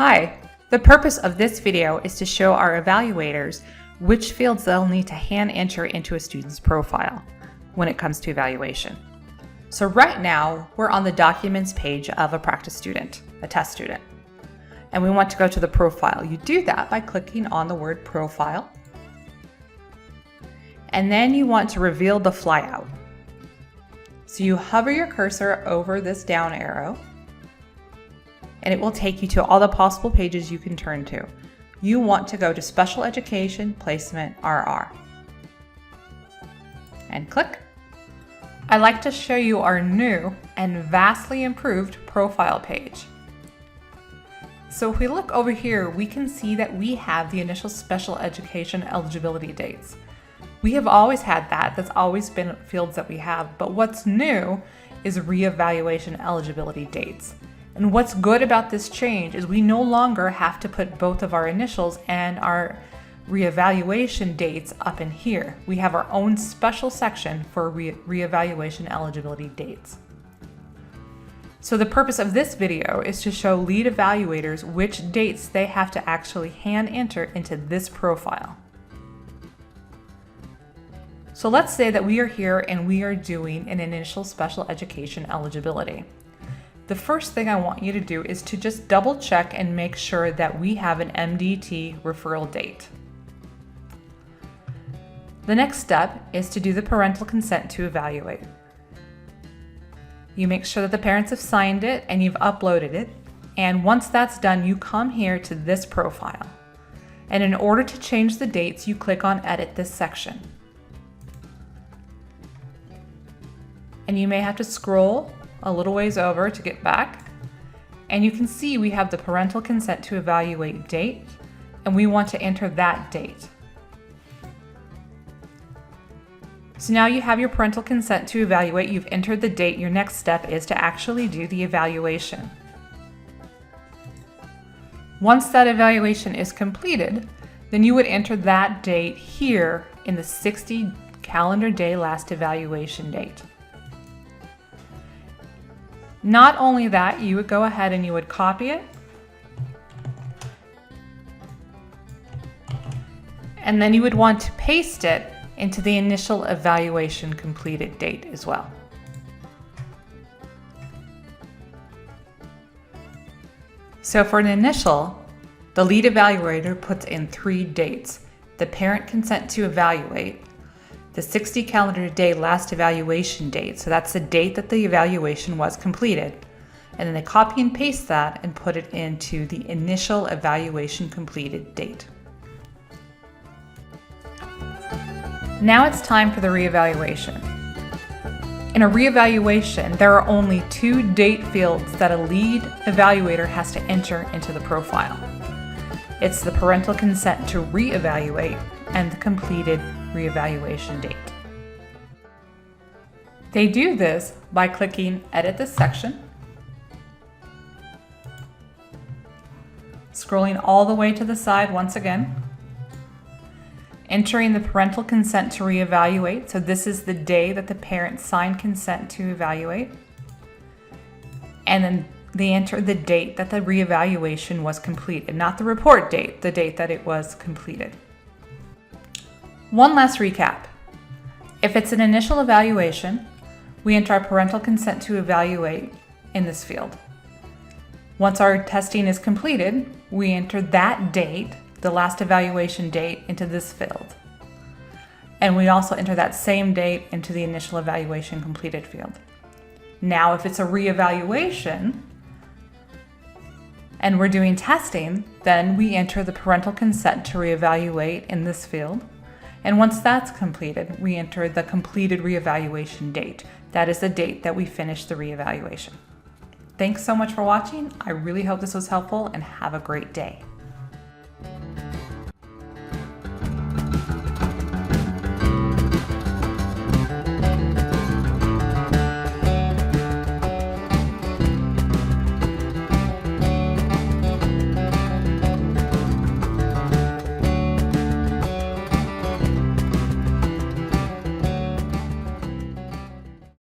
Hi, the purpose of this video is to show our evaluators which fields they'll need to hand enter into a student's profile when it comes to evaluation. So right now, we're on the documents page of a practice student, a test student, and we want to go to the profile. You do that by clicking on the word profile, and then you want to reveal the flyout. So you hover your cursor over this down arrow, and it will take you to all the possible pages you can turn to. You want to go to Special Education Placement RR. And click. I'd like to show you our new and vastly improved profile page. So if we look over here, we can see that we have the initial special education eligibility dates. We have always had that. That's always been fields that we have. But what's new is reevaluation eligibility dates. And what's good about this change is we no longer have to put both of our initials and our reevaluation dates up in here. We have our own special section for reevaluation eligibility dates. So the purpose of this video is to show lead evaluators which dates they have to actually hand enter into this profile. So let's say that we are here and we are doing an initial special education eligibility. The first thing I want you to do is to just double check and make sure that we have an MDT referral date. The next step is to do the parental consent to evaluate. You make sure that the parents have signed it and you've uploaded it. And once that's done, you come here to this profile. And in order to change the dates, you click on Edit this section. And you may have to scroll a little ways over to get back. And you can see we have the parental consent to evaluate date, and we want to enter that date. So now you have your parental consent to evaluate, you've entered the date. Your next step is to actually do the evaluation. Once that evaluation is completed, then you would enter that date here in the 60 calendar day last evaluation date. Not only that, you would go ahead and you would copy it, and then you would want to paste it into the initial evaluation completed date as well. So for an initial, the lead evaluator puts in 3 dates: the parent consent to evaluate, the 60 calendar day last evaluation date, so that's the date that the evaluation was completed, and then they copy and paste that and put it into the initial evaluation completed date. Now it's time for the reevaluation. In a reevaluation, there are only 2 date fields that a lead evaluator has to enter into the profile. It's the parental consent to reevaluate and the completed reevaluation date. They do this by clicking Edit this section, scrolling all the way to the side once again, entering the parental consent to reevaluate. So this is the day that the parent signed consent to evaluate, and then they enter the date that the reevaluation was completed, not the report date, the date that it was completed. One last recap. If it's an initial evaluation, we enter our parental consent to evaluate in this field. Once our testing is completed, we enter that date, the last evaluation date, into this field. And we also enter that same date into the initial evaluation completed field. Now, if it's a reevaluation and we're doing testing, then we enter the parental consent to reevaluate in this field. And once that's completed, we enter the completed reevaluation date. That is the date that we finished the reevaluation. Thanks so much for watching. I really hope this was helpful, and have a great day.